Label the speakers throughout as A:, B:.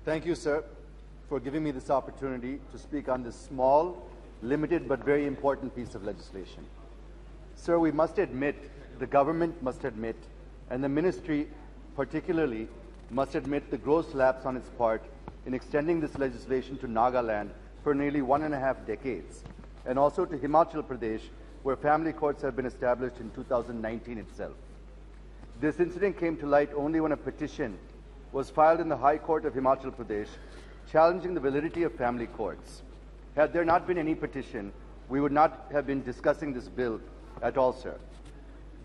A: Thank you, sir, for giving me this opportunity to speak on this small, limited, but very important piece of legislation. Sir, we must admit, the government must admit, and the ministry particularly must admit the gross lapse on its part in extending this legislation to Nagaland for nearly 1.5 decades, and also to Himachal Pradesh, where family courts have been established in 2019 itself. This incident came to light only when a petition was filed in the High Court of Himachal Pradesh challenging the validity of family courts. Had there not been any petition, we would not have been discussing this bill at all, sir.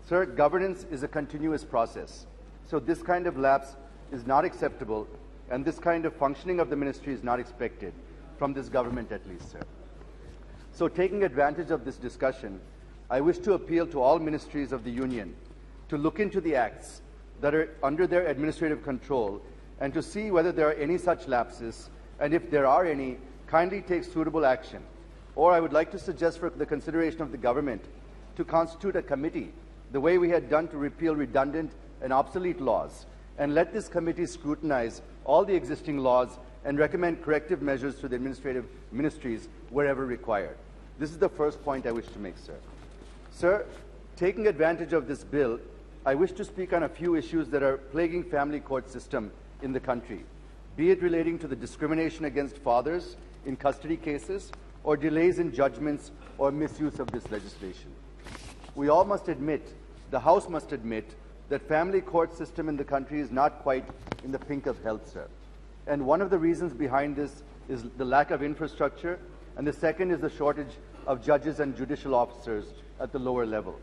A: Sir, governance is a continuous process. So this kind of lapse is not acceptable, and this kind of functioning of the ministry is not expected from this government at least, sir. So taking advantage of this discussion, I wish to appeal to all ministries of the Union to look into the acts that are under their administrative control and to see whether there are any such lapses, and if there are any, kindly take suitable action. Or I would like to suggest for the consideration of the government to constitute a committee, the way we had done to repeal redundant and obsolete laws, and let this committee scrutinize all the existing laws and recommend corrective measures to the administrative ministries wherever required. This is the first point I wish to make, sir. Sir, taking advantage of this bill, I wish to speak on a few issues that are plaguing family court system in the country, be it relating to the discrimination against fathers in custody cases or delays in judgments or misuse of this legislation. We all must admit, the House must admit, that family court system in the country is not quite in the pink of health, sir. And one of the reasons behind this is the lack of infrastructure, and the second is the shortage of judges and judicial officers at the lower level.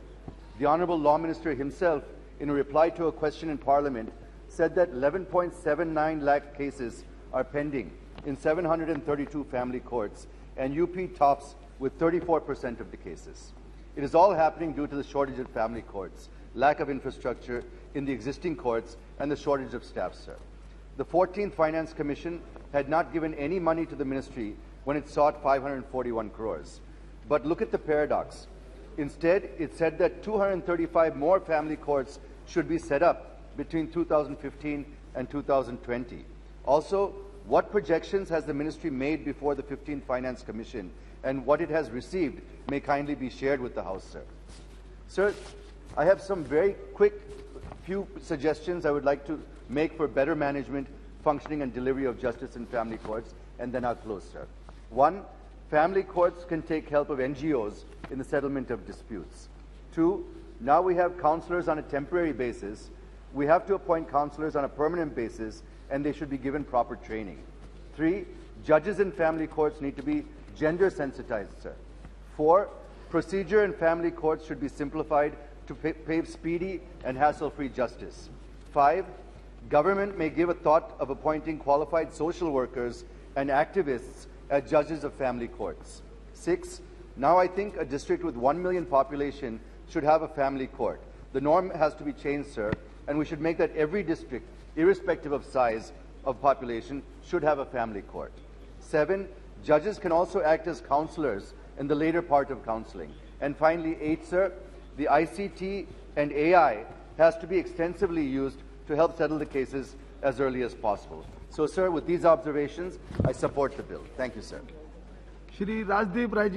A: The Honourable Law Minister himself, in a reply to a question in Parliament, said that 11.79 lakh cases are pending in 732 family courts, and UP tops with 34% of the cases. It is all happening due to the shortage of family courts, lack of infrastructure in the existing courts, and the shortage of staff, sir. The 14th Finance Commission had not given any money to the ministry when it sought 541 crores. But look at the paradox. Instead, it said that 235 more family courts should be set up between 2015 and 2020. Also, what projections has the ministry made before the 15th Finance Commission, and what it has received may kindly be shared with the House, sir. Sir, I have some very quick few suggestions I would like to make for better management, functioning and delivery of justice in family courts, and then I'll close, sir. One, family courts can take help of NGOs in the settlement of disputes. Two, now we have counselors on a temporary basis. We have to appoint counselors on a permanent basis, and they should be given proper training. Three, judges in family courts need to be gender sensitized, sir. Four, procedure in family courts should be simplified to pave speedy and hassle-free justice. Five, government may give a thought of appointing qualified social workers and activists as judges of family courts. Six, now I think a district with 1 million population should have a family court. The norm has to be changed, sir, and we should make that every district, irrespective of size of population, should have a family court. Seven, judges can also act as counselors in the later part of counseling. And finally, eight, sir, the ICT and AI has to be extensively used to help settle the cases as early as possible. So, sir, with these observations, I support the bill. Thank you, sir.
B: Shri Rajdeep Rai ji.